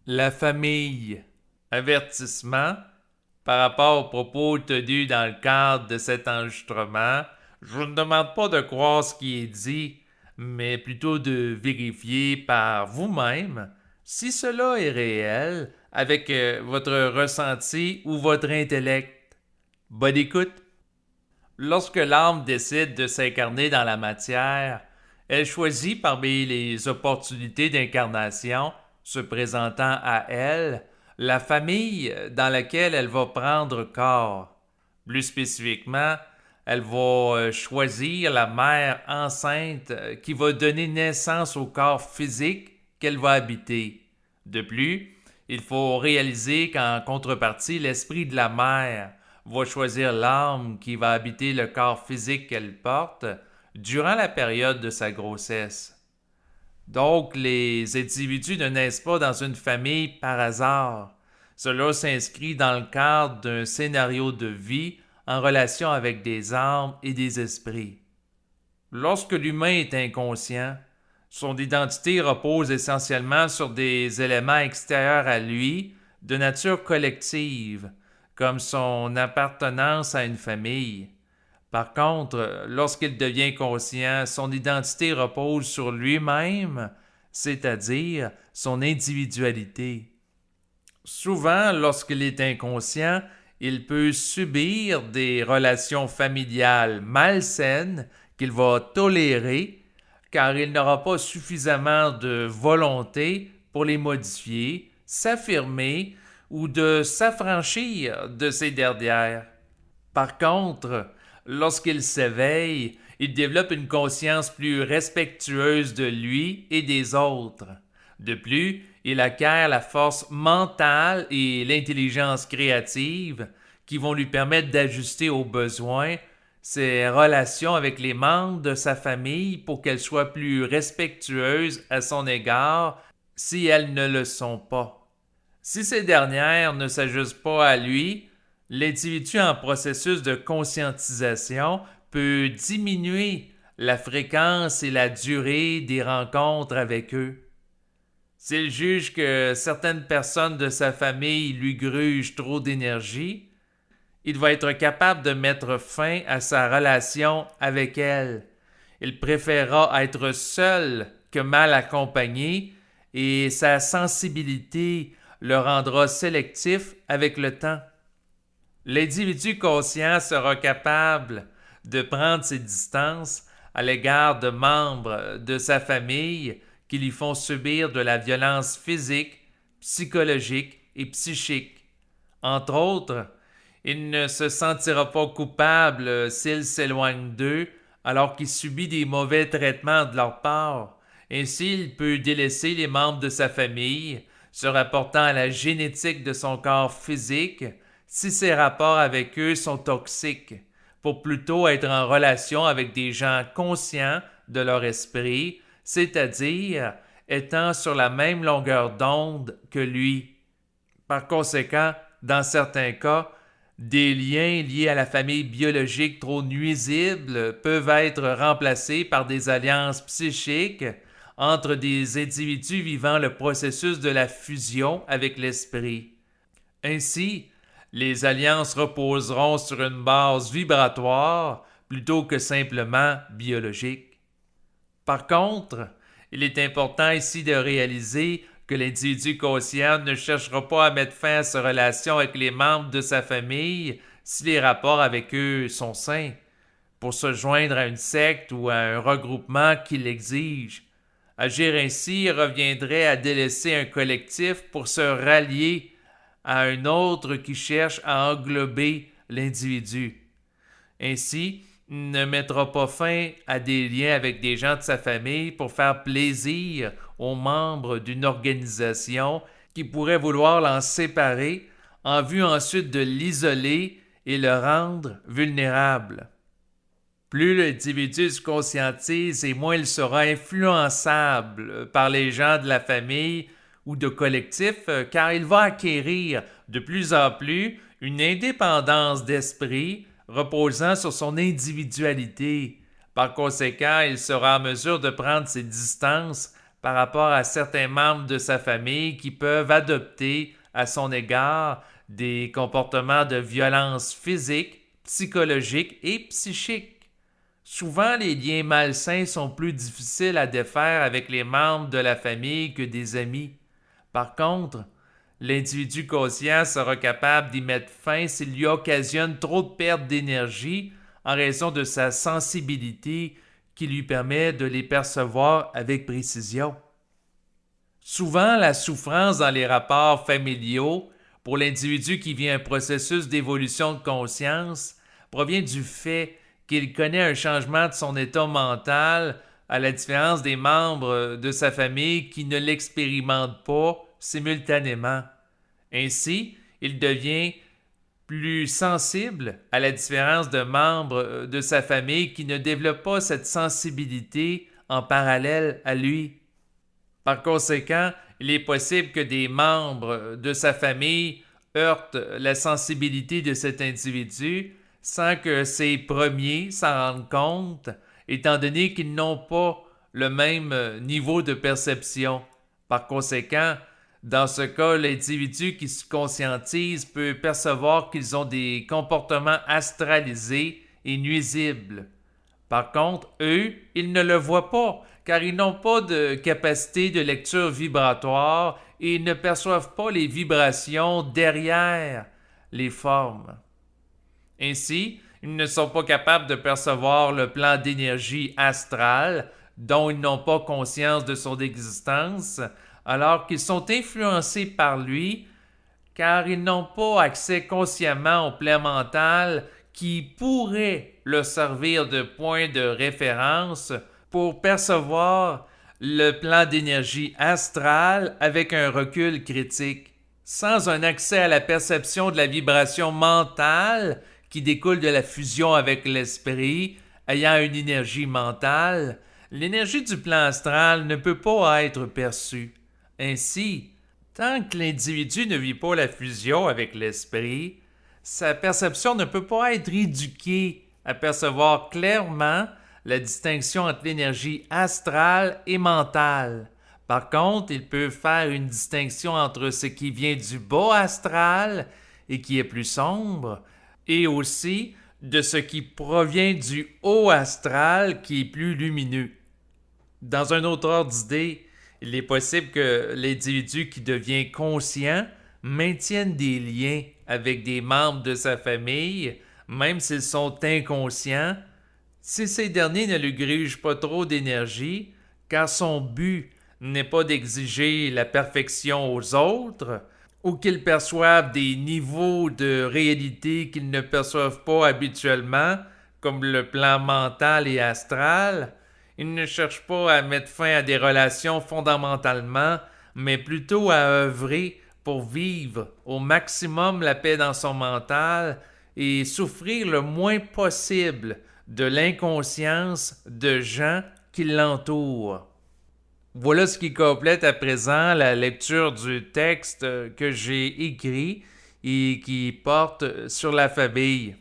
La famille. Avertissement. Par rapport aux propos tenus dans le cadre de cet enregistrement, je vous ne demande pas de croire ce qui est dit, mais plutôt de vérifier par vous-même si cela est réel avec votre ressenti ou votre intellect. Bonne écoute. Lorsque l'âme décide de s'incarner dans la matière, elle choisit parmi les opportunités d'incarnation se présentant à elle la famille dans laquelle elle va prendre corps. Plus spécifiquement, elle va choisir la mère enceinte qui va donner naissance au corps physique qu'elle va habiter. De plus, il faut réaliser qu'en contrepartie, l'esprit de la mère va choisir l'âme qui va habiter le corps physique qu'elle porte durant la période de sa grossesse. Donc, les individus ne naissent pas dans une famille par hasard. Cela s'inscrit dans le cadre d'un scénario de vie en relation avec des âmes et des esprits. Lorsque l'humain est inconscient, son identité repose essentiellement sur des éléments extérieurs à lui, de nature collective, comme son appartenance à une famille. Par contre, lorsqu'il devient conscient, son identité repose sur lui-même, c'est-à-dire son individualité. Souvent, lorsqu'il est inconscient, il peut subir des relations familiales malsaines qu'il va tolérer car il n'aura pas suffisamment de volonté pour les modifier, s'affirmer ou de s'affranchir de ces dernières. Par contre, lorsqu'il s'éveille, il développe une conscience plus respectueuse de lui et des autres. De plus, il acquiert la force mentale et l'intelligence créative qui vont lui permettre d'ajuster aux besoins ses relations avec les membres de sa famille pour qu'elles soient plus respectueuses à son égard si elles ne le sont pas. Si ces dernières ne s'ajustent pas à lui, l'individu en processus de conscientisation peut diminuer la fréquence et la durée des rencontres avec eux. S'il juge que certaines personnes de sa famille lui grugent trop d'énergie, il va être capable de mettre fin à sa relation avec elles. Il préférera être seul que mal accompagné et sa sensibilité le rendra sélectif avec le temps. L'individu conscient sera capable de prendre ses distances à l'égard de membres de sa famille qui lui font subir de la violence physique, psychologique et psychique. Entre autres, il ne se sentira pas coupable s'il s'éloigne d'eux alors qu'il subit des mauvais traitements de leur part. Ainsi, il peut délaisser les membres de sa famille, se rapportant à la génétique de son corps physique, si ses rapports avec eux sont toxiques, pour plutôt être en relation avec des gens conscients de leur esprit, c'est-à-dire étant sur la même longueur d'onde que lui. Par conséquent, dans certains cas, des liens liés à la famille biologique trop nuisibles peuvent être remplacés par des alliances psychiques entre des individus vivant le processus de la fusion avec l'esprit. Ainsi, les alliances reposeront sur une base vibratoire plutôt que simplement biologique. Par contre, il est important ici de réaliser que l'individu conscient ne cherchera pas à mettre fin à sa relation avec les membres de sa famille si les rapports avec eux sont sains, pour se joindre à une secte ou à un regroupement qui l'exige. Agir ainsi reviendrait à délaisser un collectif pour se rallier à un autre qui cherche à englober l'individu. Ainsi, il ne mettra pas fin à des liens avec des gens de sa famille pour faire plaisir aux membres d'une organisation qui pourrait vouloir l'en séparer en vue ensuite de l'isoler et le rendre vulnérable. Plus l'individu se conscientise et moins il sera influençable par les gens de la famille ou de collectif, car il va acquérir de plus en plus une indépendance d'esprit reposant sur son individualité. Par conséquent, il sera en mesure de prendre ses distances par rapport à certains membres de sa famille qui peuvent adopter à son égard des comportements de violence physique, psychologique et psychique. Souvent, les liens malsains sont plus difficiles à défaire avec les membres de la famille que des amis. Par contre, l'individu conscient sera capable d'y mettre fin s'il lui occasionne trop de perte d'énergie en raison de sa sensibilité qui lui permet de les percevoir avec précision. Souvent, la souffrance dans les rapports familiaux pour l'individu qui vit un processus d'évolution de conscience provient du fait qu'il connaît un changement de son état mental à la différence des membres de sa famille qui ne l'expérimentent pas simultanément. Ainsi, il devient plus sensible à la différence de membres de sa famille qui ne développent pas cette sensibilité en parallèle à lui. Par conséquent, il est possible que des membres de sa famille heurtent la sensibilité de cet individu sans que ces premiers s'en rendent compte, étant donné qu'ils n'ont pas le même niveau de perception. Par conséquent, dans ce cas, l'individu qui se conscientise peut percevoir qu'ils ont des comportements astralisés et nuisibles. Par contre, eux, ils ne le voient pas, car ils n'ont pas de capacité de lecture vibratoire et ils ne perçoivent pas les vibrations derrière les formes. Ainsi, ils ne sont pas capables de percevoir le plan d'énergie astrale dont ils n'ont pas conscience de son existence, alors qu'ils sont influencés par lui, car ils n'ont pas accès consciemment au plan mental qui pourrait leur servir de point de référence pour percevoir le plan d'énergie astrale avec un recul critique. Sans un accès à la perception de la vibration mentale qui découle de la fusion avec l'esprit, ayant une énergie mentale, l'énergie du plan astral ne peut pas être perçue. Ainsi, tant que l'individu ne vit pas la fusion avec l'esprit, sa perception ne peut pas être éduquée à percevoir clairement la distinction entre l'énergie astrale et mentale. Par contre, il peut faire une distinction entre ce qui vient du bas astral et qui est plus sombre, et aussi de ce qui provient du haut astral qui est plus lumineux. Dans un autre ordre d'idée, il est possible que l'individu qui devient conscient maintienne des liens avec des membres de sa famille, même s'ils sont inconscients, si ces derniers ne lui grugent pas trop d'énergie, car son but n'est pas d'exiger la perfection aux autres, ou qu'ils perçoivent des niveaux de réalité qu'ils ne perçoivent pas habituellement, comme le plan mental et astral. Ils ne cherchent pas à mettre fin à des relations fondamentalement, mais plutôt à œuvrer pour vivre au maximum la paix dans son mental et souffrir le moins possible de l'inconscience de gens qui l'entourent. Voilà ce qui complète à présent la lecture du texte que j'ai écrit et qui porte sur la famille.